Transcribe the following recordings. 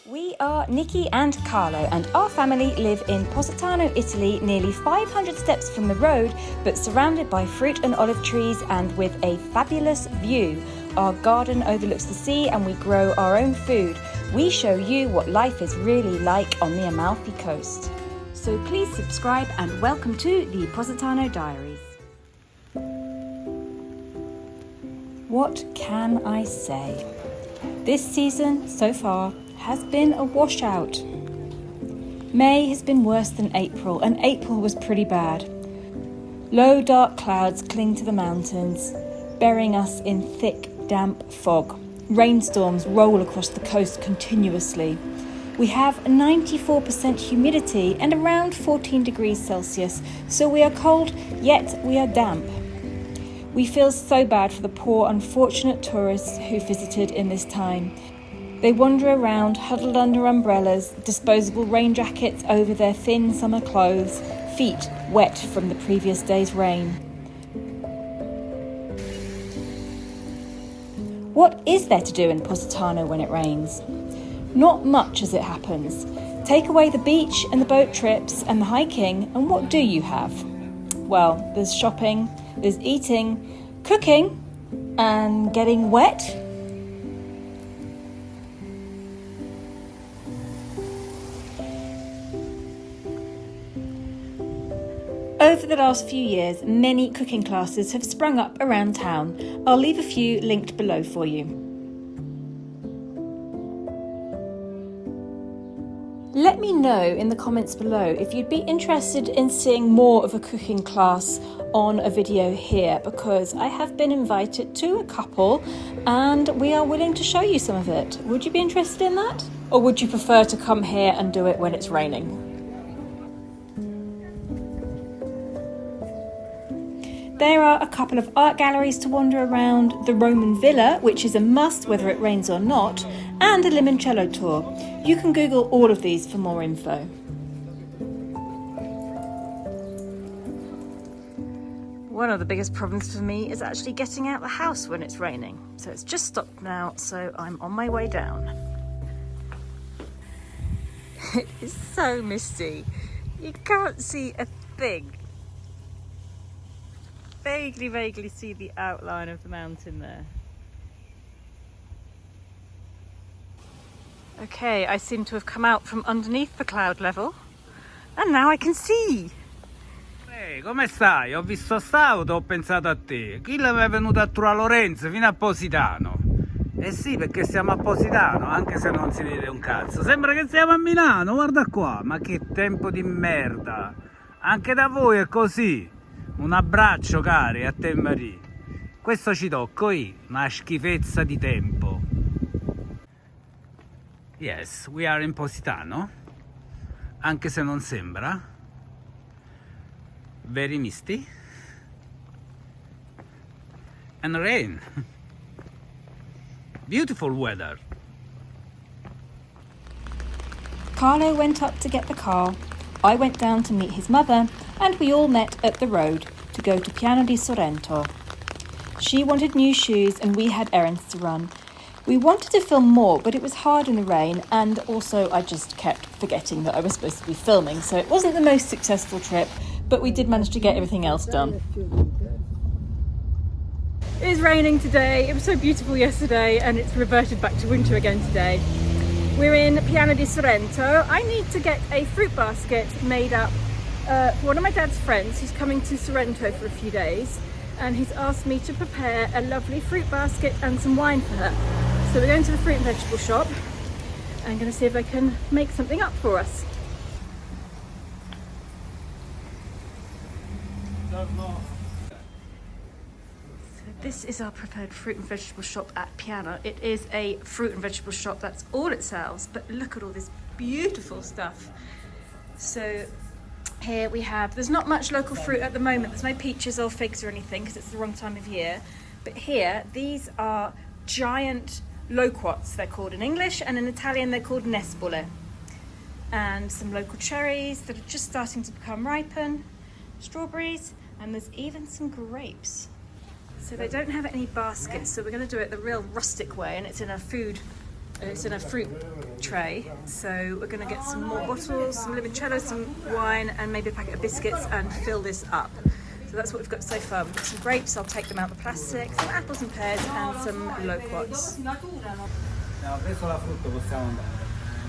We are Nicki and Carlo, and our family live in Positano, Italy, nearly 500 steps from the road, but surrounded by fruit and olive trees and with a fabulous view. Our garden overlooks the sea and we grow our own food. We show you what life is really like on the Amalfi Coast. So please subscribe and welcome to the Positano Diaries. What can I say? This season, so far, has been a washout. May has been worse than April, and April was pretty bad. Low, dark clouds cling to the mountains, burying us in thick, damp fog. Rainstorms roll across the coast continuously. We have 94% humidity and around 14 degrees Celsius, so we are cold, yet we are damp. We feel so bad for the poor, unfortunate tourists who visited in this time. They wander around, huddled under umbrellas, disposable rain jackets over their thin summer clothes, feet wet from the previous day's rain. What is there to do in Positano when it rains? Not much, as it happens. Take away the beach and the boat trips and the hiking, and what do you have? Well, there's shopping, there's eating, cooking, and getting wet. Over the last few years, many cooking classes have sprung up around town. I'll leave a few linked below for you. Let me know in the comments below if you'd be interested in seeing more of a cooking class on a video here, because I have been invited to a couple and we are willing to show you some of it. Would you be interested in that? Or would you prefer to come here and do it when it's raining? There are a couple of art galleries to wander around, the Roman Villa, which is a must whether it rains or not, and a limoncello tour. You can Google all of these for more info. One of the biggest problems for me is actually getting out the house when it's raining. So it's just stopped now, so I'm on my way down. It is so misty. You can't see a thing. Vaguely see the outline of the mountain there. Okay, I seem to have come out from underneath the cloud level and now I can see. Ehi, come stai? Ho visto st'auto, ho pensato a te. Chi l'aveva venuto a trovare Lorenzo fino a Positano? Eh sì, perché siamo a Positano, anche se non si vede un cazzo. Sembra che siamo a Milano, guarda qua. Ma che tempo di merda. Anche da voi è così. Un abbraccio, cari, a te e Marie. Questo ci tocco io, una schifezza di tempo. Yes, we are in Positano, anche se non sembra. Very misty. And rain. Beautiful weather. Carlo went up to get the car. I went down to meet his mother, and we all met at the road to go to Piano di Sorrento. She wanted new shoes and we had errands to run. We wanted to film more, but it was hard in the rain, and also I just kept forgetting that I was supposed to be filming, so it wasn't the most successful trip, but we did manage to get everything else done. It is raining today. It was so beautiful yesterday and it's reverted back to winter again today. We're in Piano di Sorrento. I need to get a fruit basket made up for one of my dad's friends who's coming to Sorrento for a few days, and he's asked me to prepare a lovely fruit basket and some wine for her. So we're going to the fruit and vegetable shop and I'm going to see if I can make something up for us. This is our preferred fruit and vegetable shop at Piano. It is a fruit and vegetable shop, that's all it sells, but look at all this beautiful stuff. So here we have, there's not much local fruit at the moment, there's no peaches or figs or anything because it's the wrong time of year, but here these are giant loquats, they're called in English, and in Italian they're called nespole. And some local cherries that are just starting to become ripen, strawberries, and there's even some grapes. So they don't have any baskets, so we're going to do it the real rustic way, and it's in a food It's in a fruit tray, so we're going to get some more bottles, some limoncello, some wine, and maybe a packet of biscuits and fill this up. So that's what we've got so far. We've got some grapes, I'll take them out of the plastic, some apples and pears, and some loquats. Abbiamo preso la frutta, possiamo andare.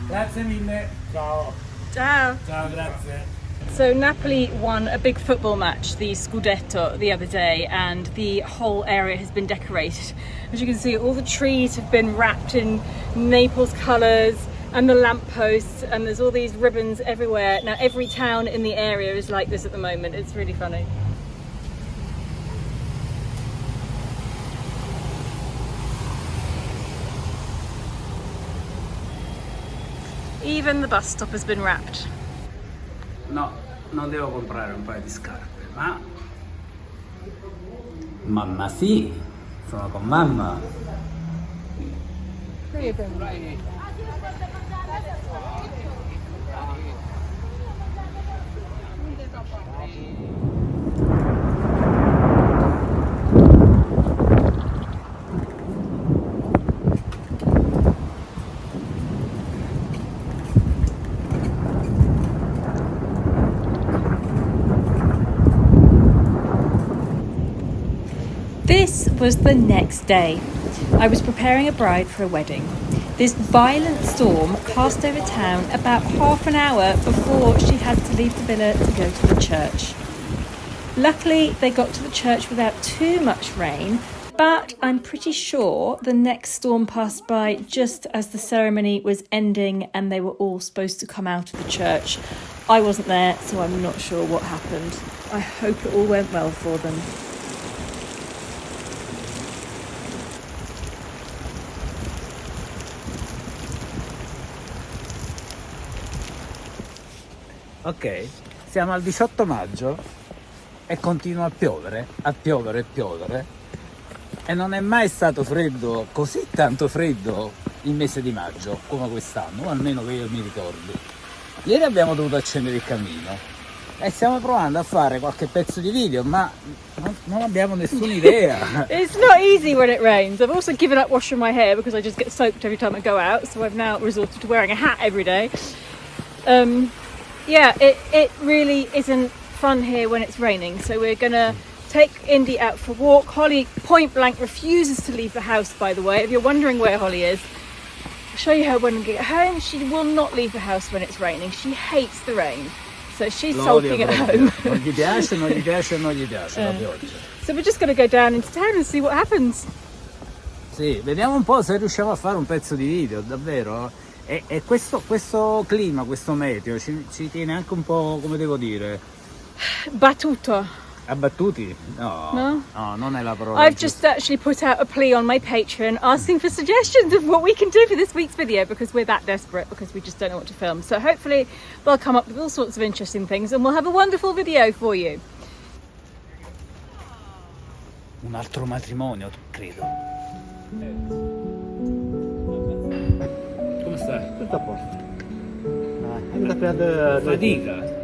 Grazie mille. Ciao. Ciao. Ciao, grazie. So Napoli won a big football match, the Scudetto, the other day, and the whole area has been decorated. As you can see, all the trees have been wrapped in Naples colours, and the lampposts, and there's all these ribbons everywhere. Now every town in the area is like this at the moment. It's really funny. Even the bus stop has been wrapped. No, non devo comprare un paio di scarpe, ma... Mamma sì, sono con mamma. This was the next day. I was preparing a bride for a wedding. This violent storm passed over town about half an hour before she had to leave the villa to go to the church. Luckily, they got to the church without too much rain, but I'm pretty sure the next storm passed by just as the ceremony was ending and they were all supposed to come out of the church. I wasn't there, so I'm not sure what happened. I hope it all went well for them. Ok, siamo al 18 maggio e continua a piovere, a piovere e piovere, e non è mai stato freddo, così tanto freddo, il mese di maggio come quest'anno, o almeno che io mi ricordi. Ieri abbiamo dovuto accendere il camino e stiamo provando a fare qualche pezzo di video, ma non abbiamo nessuna idea. It's not easy when it rains. I've also given up washing my hair because I just get soaked every time I go out, so I've now resorted to wearing a hat every day. Yeah, it really isn't fun here when it's raining, so we're gonna take Indy out for a walk. Holly point blank refuses to leave the house, by the way. If you're wondering where Holly is, I'll show you her when we get home. She will not leave the house when it's raining. She hates the rain, so she's sulking at home. Non gli piace, non gli piace, non gli piace la pioggia. So we're just gonna go down into town and see what happens. Sì, vediamo un po' se riusciamo a fare un pezzo di video, davvero. E questo clima, questo meteo ci tiene anche un po', come devo dire, Battuto. abbattuti? No, non è la parola. I've just actually put out a plea on my Patreon asking for suggestions of what we can do for this week's video, because we're that desperate, because we just don't know what to film. So hopefully they'll come up with all sorts of interesting things and we'll have a wonderful video for you. Un altro matrimonio, credo. Come stai? Tutto a posto. Anche da prendere Fatica.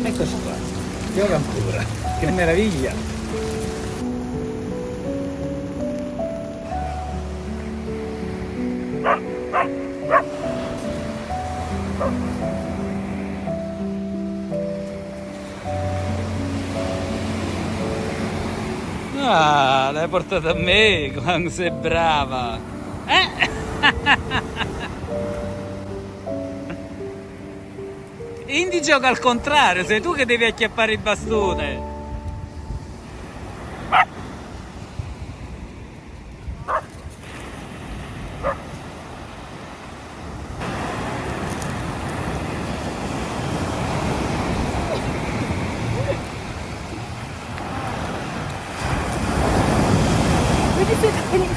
Eccoci qua, piove ancora, che meraviglia! Ah, l'hai portata a me, quando sei brava! Indy gioca al contrario, sei tu che devi acchiappare il bastone.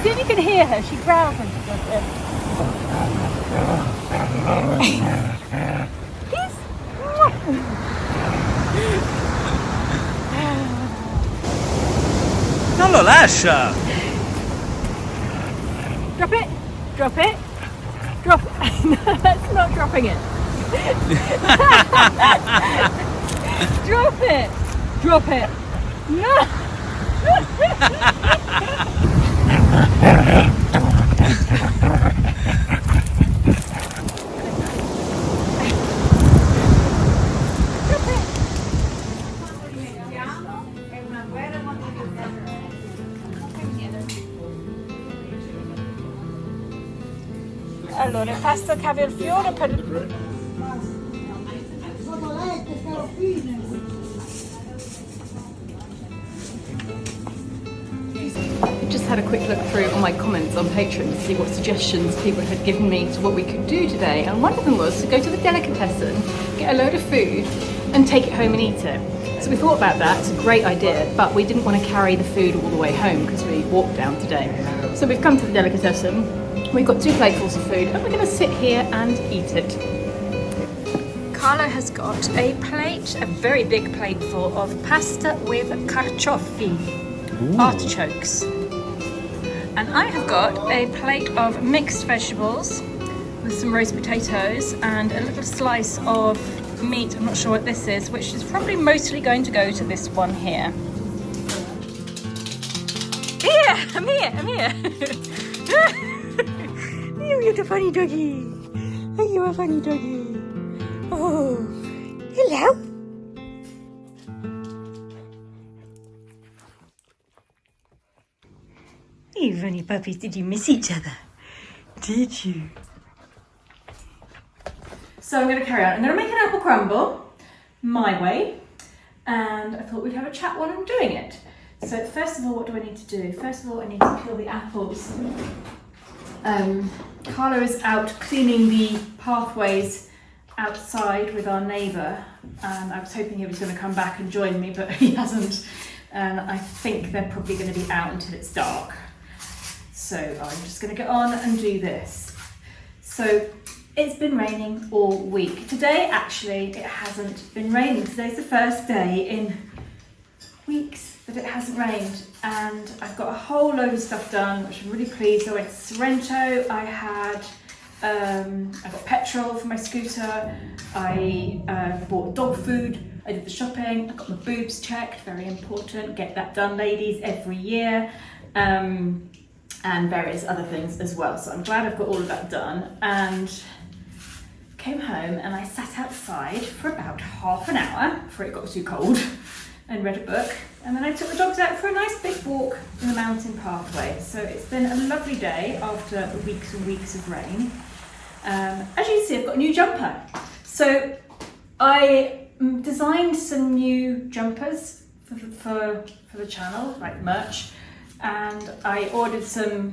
See if you can hear her, she growls when she does it. Non lo lascia! Drop it, drop it, drop it. No, that's not dropping it. Drop it, drop it. No! Allora, pasta cavolfiore per I just had a quick look through all my comments on Patreon to see what suggestions people had given me to what we could do today, and one of them was to go to the delicatessen, get a load of food and take it home and eat it. So we thought about that, it's a great idea, but we didn't want to carry the food all the way home because we walked down today. So we've come to the delicatessen, we've got 2 platefuls of food and we're going to sit here and eat it. Carlo has got a plate, a very big plate full of pasta with carciofi, artichokes. And I have got a plate of mixed vegetables with some roast potatoes and a little slice of meat, I'm not sure what this is, which is probably mostly going to go to this one here. Here, I'm here, I'm here. You're a funny doggy. Are you a funny doggy? Oh, hello. You funny puppies, did you miss each other? Did you? So I'm going to carry on. I'm going to make an apple crumble my way, and I thought we'd have a chat while I'm doing it. So first of all, what do I need to do? First of all, I need to peel the apples. Carlo is out cleaning the pathways outside with our neighbour, and I was hoping he was going to come back and join me, but he hasn't, and I think they're probably going to be out until it's dark. So I'm just going to get on and do this. So it's been raining all week. Today, actually, it hasn't been raining. Today's the first day in weeks that it hasn't rained, and I've got a whole load of stuff done, which I'm really pleased. I went to Sorrento. I got petrol for my scooter. I bought dog food. I did the shopping. I got my boobs checked. Very important. Get that done, ladies, every year. And various other things as well. So I'm glad I've got all of that done. And came home and I sat outside for about half an hour before it got too cold and read a book. And then I took the dogs out for a nice big walk in the mountain pathway. So it's been a lovely day after weeks and weeks of rain. As you can see, I've got a new jumper. So I designed some new jumpers for the channel, like merch. And I ordered some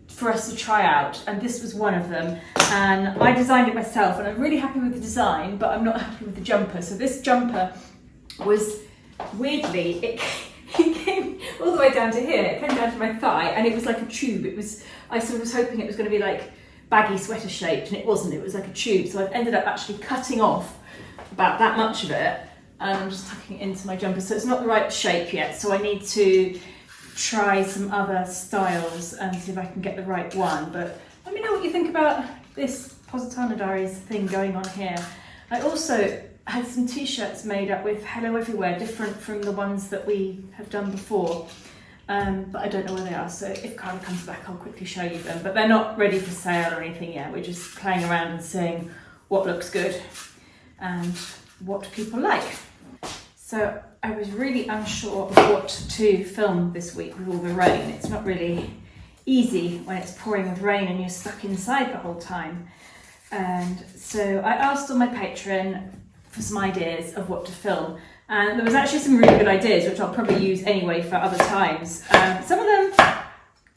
for us to try out, and this was one of them, and I designed it myself, and I'm really happy with the design, but I'm not happy with the jumper. So this jumper was, weirdly, it came all the way down to here. It came down to my thigh, and it was like a tube. I sort of was hoping it was going to be like baggy sweater shaped, and it wasn't. It was like a tube, so I've ended up actually cutting off about that much of it, and I'm just tucking it into my jumper. So it's not the right shape yet, so I need to try some other styles and see if I can get the right one. But let me know what you think about this Positano Diaries thing going on here. I also had some t-shirts made up with Hello Everywhere, different from the ones that we have done before. But I don't know where they are, so if Carla comes back I'll quickly show you them. But they're not ready for sale or anything yet, we're just playing around and seeing what looks good and what people like. So I was really unsure of what to film this week with all the rain. It's not really easy when it's pouring with rain and you're stuck inside the whole time. And so I asked on my Patreon for some ideas of what to film. And there was actually some really good ideas, which I'll probably use anyway for other times. Some of them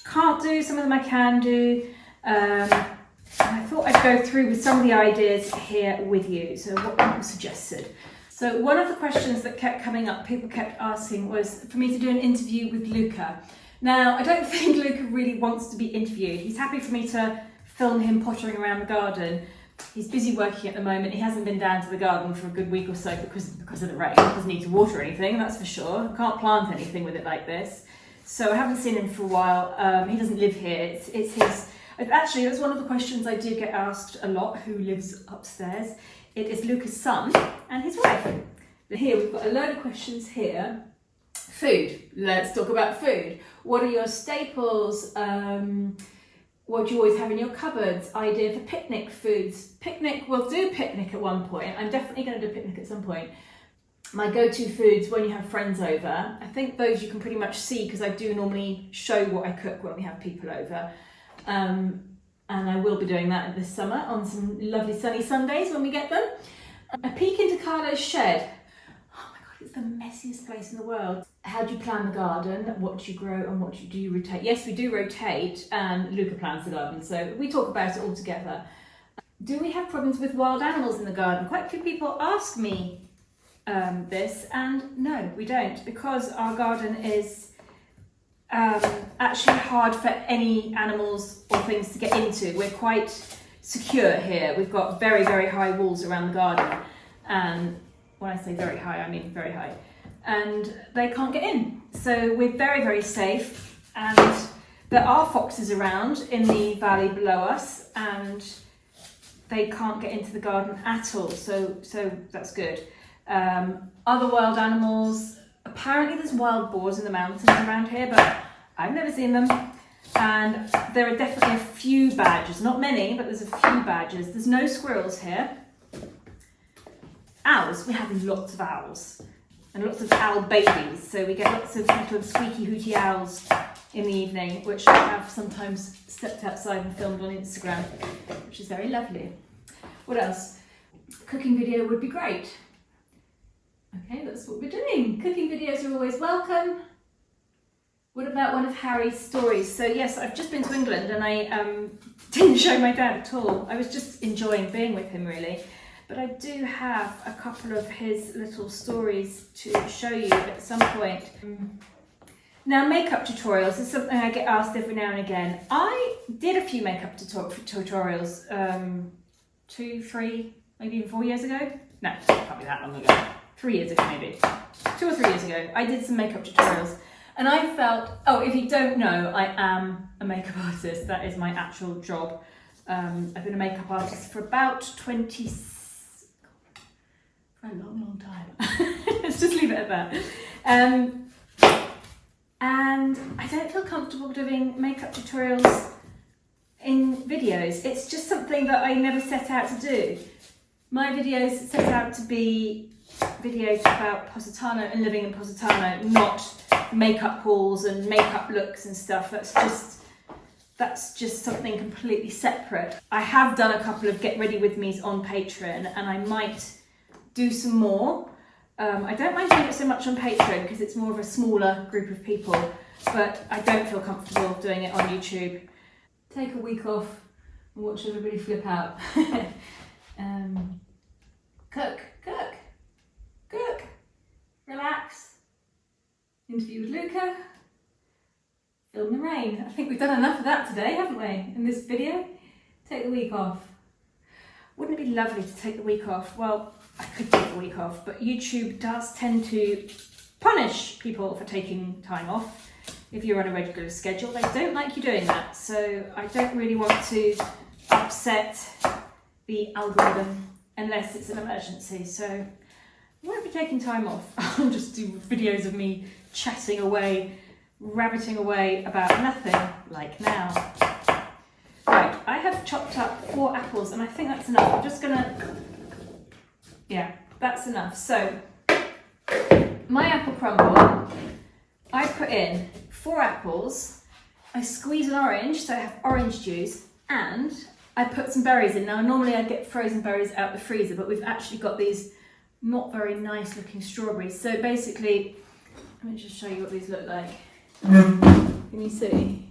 can't do, some of them I can do. And I thought I'd go through with some of the ideas here with you. So what people suggested. So one of the questions that kept coming up, people kept asking, was for me to do an interview with Luca. Now, I don't think Luca really wants to be interviewed. He's happy for me to film him pottering around the garden. He's busy working at the moment. He hasn't been down to the garden for a good week or so because of the rain. He doesn't need to water anything, that's for sure. I can't plant anything with it like this. So I haven't seen him for a while. He doesn't live here. It's his. Actually, that's one of the questions I do get asked a lot, who lives upstairs. It is Luca's son and his wife. Here we've got a load of questions here. Food. Let's talk about food. What are your staples? What do you always have in your cupboards? Idea for picnic foods. Picnic, we'll do picnic at one point. I'm definitely going to do picnic at some point. My go-to foods when you have friends over. I think those you can pretty much see because I do normally show what I cook when we have people over. And I will be doing that this summer on some lovely sunny Sundays when we get them. A peek into Carlo's shed. Oh my God, it's the messiest place in the world. How do you plan the garden? What do you grow and what do you rotate? Yes, we do rotate and Luca plans the garden, so we talk about it all together. Do we have problems with wild animals in the garden? Quite a few people ask me this, and no, we don't, because our garden is actually hard for any animals or things to get into. We're quite secure here. We've got very, very high walls around the garden, and when I say very high, I mean very high. And they can't get in. So we're very, very safe. And there are foxes around in the valley below us and they can't get into the garden at all. So that's good. Other wild animals, apparently there's wild boars in the mountains around here, but I've never seen them. And there are definitely a few badgers, not many, but there's a few badgers. There's no squirrels here. Owls, we have lots of owls. And lots of owl babies, so we get lots of little squeaky hooty owls in the evening, which I have sometimes stepped outside and filmed on Instagram, which is very lovely. What else? Cooking video would be great. Okay, that's what we're doing. Cooking videos are always welcome. What about one of Harry's stories? So yes, I've just been to England and I didn't show my dad at all. I was just enjoying being with him really. But I do have a couple of his little stories to show you at some point. Now, makeup tutorials is something I get asked every now and again. I did a few makeup tutorials 2, 3, maybe even 4 years ago. No, it can't be that long ago. 3 years ago maybe. 2 or 3 years ago, I did some makeup tutorials. And I felt, oh, if you don't know, I am a makeup artist. That is my actual job. I've been a makeup artist for about a long, long time. Let's just leave it at that. And I don't feel comfortable doing makeup tutorials in videos. It's just something that I never set out to do. My videos set out to be videos about Positano and living in Positano, not makeup hauls and makeup looks and stuff. That's just something completely separate. I have done a couple of get ready with me's on Patreon and I might do some more. I don't mind doing it so much on Patreon because it's more of a smaller group of people, but I don't feel comfortable doing it on YouTube. Take a week off and watch everybody flip out. Cook, relax, interview with Luca, film the rain. I think we've done enough of that today, haven't we, in this video? Take the week off. Wouldn't it be lovely to take the week off? Well, I could take the week off, but YouTube does tend to punish people for taking time off. If you're on a regular schedule, they don't like you doing that. So I don't really want to upset the algorithm unless it's an emergency. So I won't be taking time off. I'll just do videos of me chatting away, rabbiting away about nothing, like now. Right, I have chopped up 4 apples and I think that's enough. I'm just gonna, yeah, that's enough. So my apple crumble, I put in 4 apples, I squeeze an orange, so I have orange juice, and I put some berries in. Now normally I'd get frozen berries out the freezer, but we've actually got these not very nice looking strawberries. So basically, let me just show you what these look like. Can you see?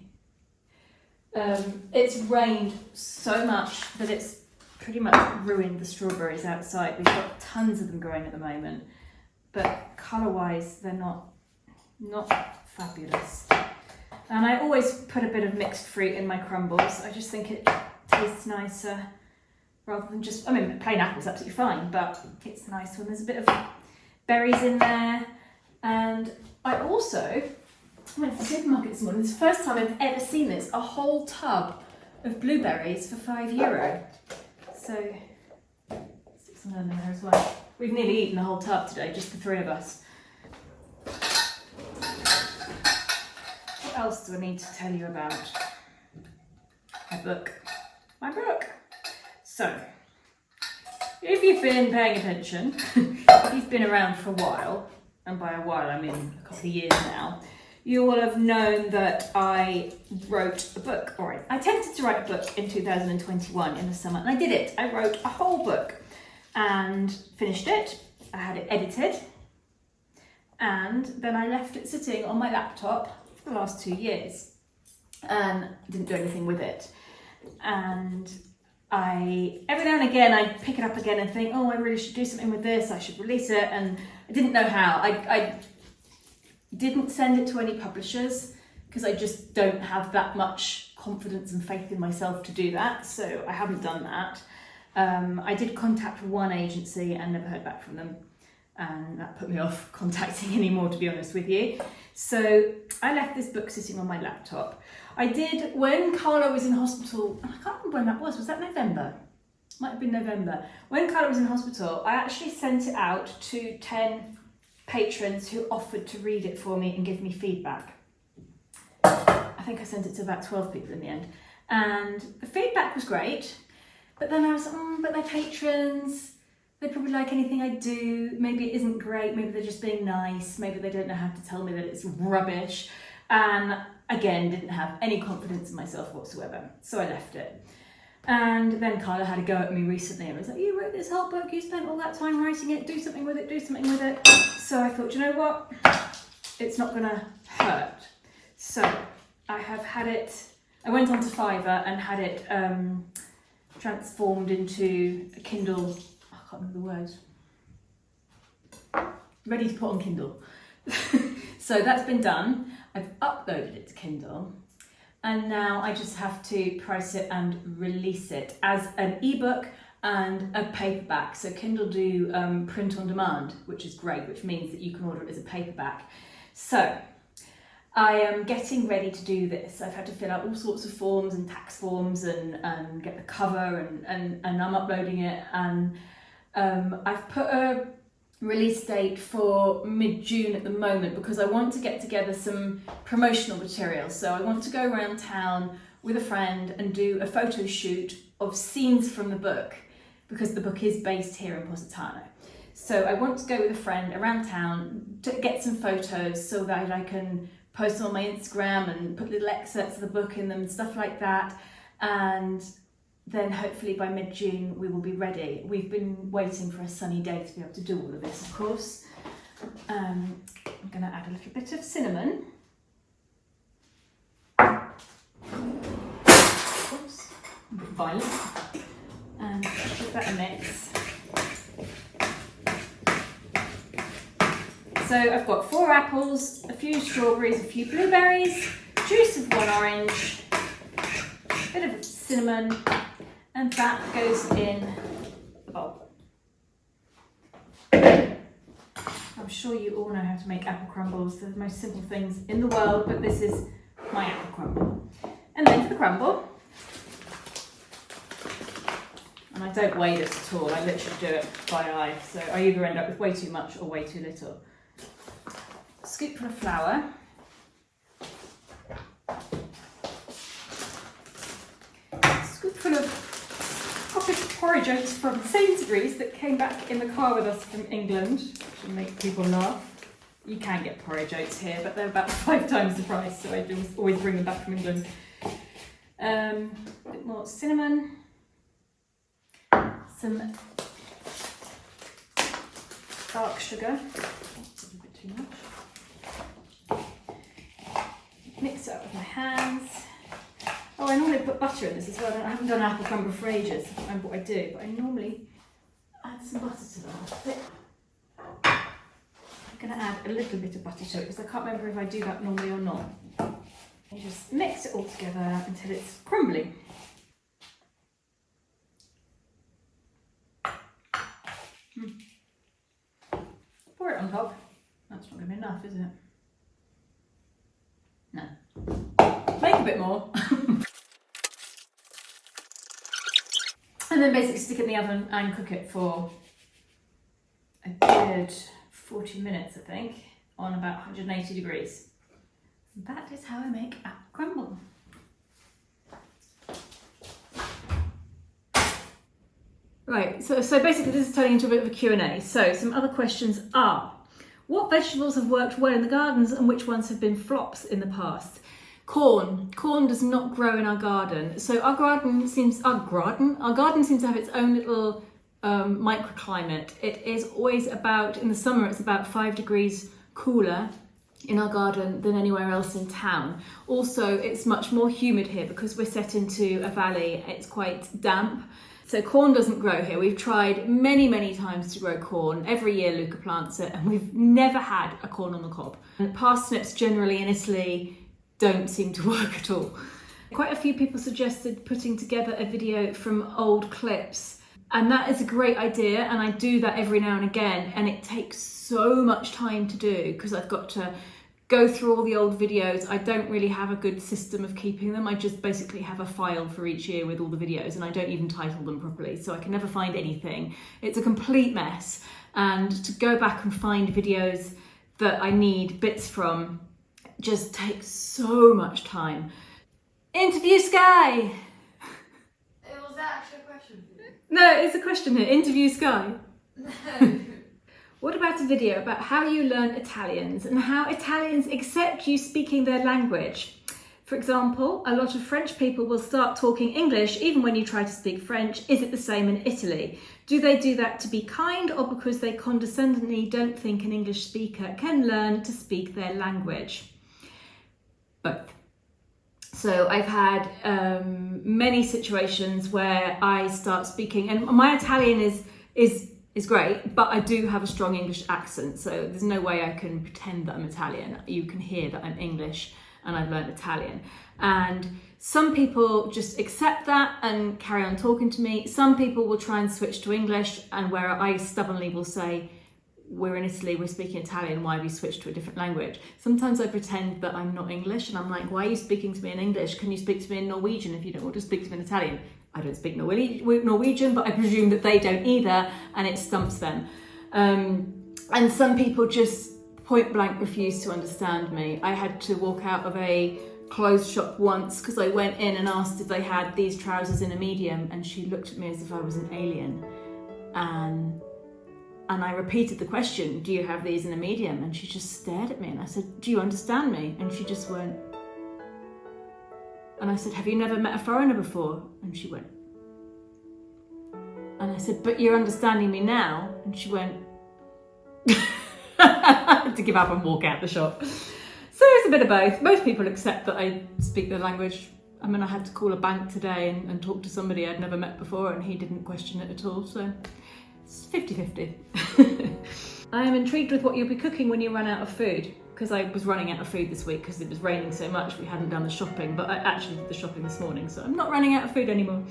It's rained so much that it's pretty much ruined the strawberries outside. We've got tons of them growing at the moment, but colour-wise they're not fabulous. And I always put a bit of mixed fruit in my crumbles. I just think it tastes nicer rather than just, I mean, plain apple's absolutely fine, but it's nice when there's a bit of berries in there. And I also went to the supermarket this morning. It's the first time I've ever seen this, a whole tub of blueberries for €5. So, stick some in there as well. We've nearly eaten the whole tub today, just the 3 of us. What else do I need to tell you about? My book. So, if you've been paying attention, if you've been around for a while, and by a while I mean a couple of years now, you will have known that I wrote a book. All right, I attempted to write a book in 2021 in the summer, and I did it. I wrote a whole book and finished it. I had it edited, and then I left it sitting on my laptop for the last 2 years and didn't do anything with it. And every now and again I pick it up again and think, oh, I really should do something with this, I should release it, and I didn't know how. I didn't send it to any publishers because I just don't have that much confidence and faith in myself to do that, so I haven't done that. I did contact one agency and never heard back from them, and that put me off contacting anymore, to be honest with you. So I left this book sitting on my laptop. I did, when Carla was in hospital, and I can't remember when that was that November? Might have been November. When Carla was in hospital, I actually sent it out to 10 patrons who offered to read it for me and give me feedback. I think I sent it to about 12 people in the end. And the feedback was great, but then I was, but they're patrons, they probably like anything I do, maybe it isn't great, maybe they're just being nice, maybe they don't know how to tell me that it's rubbish. And again, didn't have any confidence in myself whatsoever, so I left it. And then Carla had a go at me recently and was like, you wrote this whole book, you spent all that time writing it, do something with it. So I thought, you know what, it's not gonna hurt. So I have had it, I went onto Fiverr and had it transformed into a Kindle, I can't remember the words, ready to put on Kindle. So that's been done. I've uploaded it to Kindle, and now I just have to price it and release it as an ebook and a paperback. So Kindle do print on demand, which is great, which means that you can order it as a paperback. So I am getting ready to do this. I've had to fill out all sorts of forms and tax forms and get the cover and I'm uploading it, and I've put a release date for mid-June at the moment because I want to get together some promotional material. So I want to go around town with a friend and do a photo shoot of scenes from the book, because the book is based here in Positano. So I want to go with a friend around town to get some photos so that I can post them on my Instagram and put little excerpts of the book in them and stuff like that. And then hopefully by mid-June we will be ready. We've been waiting for a sunny day to be able to do all of this, of course. I'm going to add a little bit of cinnamon. Oops, a bit violent. And give that a mix. So I've got 4 apples, a few strawberries, a few blueberries, juice of 1 orange, a bit of cinnamon, and that goes in the bowl. I'm sure you all know how to make apple crumbles. They're the most simple things in the world, but this is my apple crumble. And then for the crumble, And I don't weigh this at all, I literally do it by eye. So I either end up with way too much or way too little. Scoopful of flour. Scoopful of cottage porridge oats from Sainsbury's that came back in the car with us from England, which will make people laugh. You can get porridge oats here, but they're about 5 times the price, so I do always bring them back from England. A bit more cinnamon, some dark sugar, that's a bit too much. Mix it up with my hands. Oh, I normally put butter in this as well. I haven't done apple crumble for ages, I don't remember what I do, but I normally add some butter to that. I'm going to add a little bit of butter to it because I can't remember if I do that normally or not. You just mix it all together until it's crumbly. Pour it on top. That's not going to be enough, is it? No. Make a bit more. And then basically stick it in the oven and cook it for a good 40 minutes, I think, on about 180 degrees. That is how I make apple crumble. Right, so basically this is turning into a bit of a Q&A. So some other questions are, what vegetables have worked well in the gardens and which ones have been flops in the past? Corn. Corn does not grow in our garden. So our garden seems to have its own little microclimate. It is always about, in the summer, it's about 5 degrees cooler in our garden than anywhere else in town. Also, it's much more humid here because we're set into a valley. It's quite damp. So corn doesn't grow here. We've tried many, many times to grow corn. Every year Luca plants it and we've never had a corn on the cob. And parsnips generally in Italy don't seem to work at all. Quite a few people suggested putting together a video from old clips, and that is a great idea, and I do that every now and again, and it takes so much time to do because I've got to go through all the old videos. I don't really have a good system of keeping them. I just basically have a file for each year with all the videos, and I don't even title them properly, so I can never find anything. It's a complete mess, and to go back and find videos that I need bits from just takes so much time. Interview Sky! It was actually a question for you. No, it's a question here. Interview Sky. No. What about a video about how you learn Italians and how Italians accept you speaking their language? For example, a lot of French people will start talking English even when you try to speak French. Is it the same in Italy? Do they do that to be kind or because they condescendingly don't think an English speaker can learn to speak their language? Both. So I've had many situations where I start speaking, and my Italian is great, but I do have a strong English accent, so there's no way I can pretend that I'm Italian. You can hear that I'm English and I've learned Italian. And some people just accept that and carry on talking to me. Some people will try and switch to English, and where I stubbornly will say, we're in Italy, we're speaking Italian, why have you switched to a different language? Sometimes I pretend that I'm not English and I'm like, why are you speaking to me in English? Can you speak to me in Norwegian if you don't want to speak to me in Italian? I don't speak Norwegian, but I presume that they don't either, and it stumps them. And some people just point blank refuse to understand me. I had to walk out of a clothes shop once because I went in and asked if they had these trousers in a medium, and she looked at me as if I was an alien. And I repeated the question, do you have these in a medium? And she just stared at me, and I said, do you understand me? And she just went. And I said, have you never met a foreigner before? And she went. And I said, but you're understanding me now? And she went. I had to give up and walk out the shop. So it's a bit of both. Most people accept that I speak their language. I mean, I had to call a bank today and talk to somebody I'd never met before, and he didn't question it at all. So it's 50-50. I am intrigued with what you'll be cooking when you run out of food, because I was running out of food this week because it was raining so much we hadn't done the shopping, but I actually did the shopping this morning, so I'm not running out of food anymore.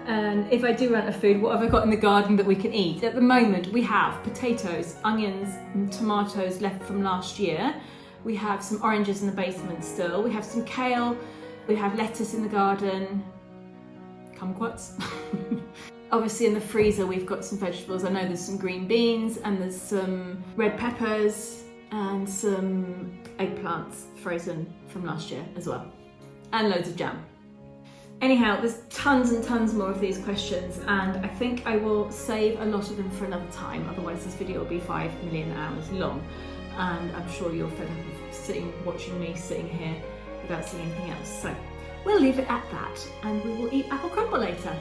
And if I do run out of food, what have I got in the garden that we can eat? At the moment we have potatoes, onions and tomatoes left from last year. We have some oranges in the basement still. We have some kale. We have lettuce in the garden. kumquats. Obviously in the freezer we've got some vegetables. I know there's some green beans and there's some red peppers and some eggplants frozen from last year as well. And loads of jam. Anyhow, there's tons and tons more of these questions, and I think I will save a lot of them for another time, otherwise this video will be 5 million hours long, and I'm sure you're fed up of watching me sitting here without seeing anything else. So we'll leave it at that, and we will eat apple crumble later.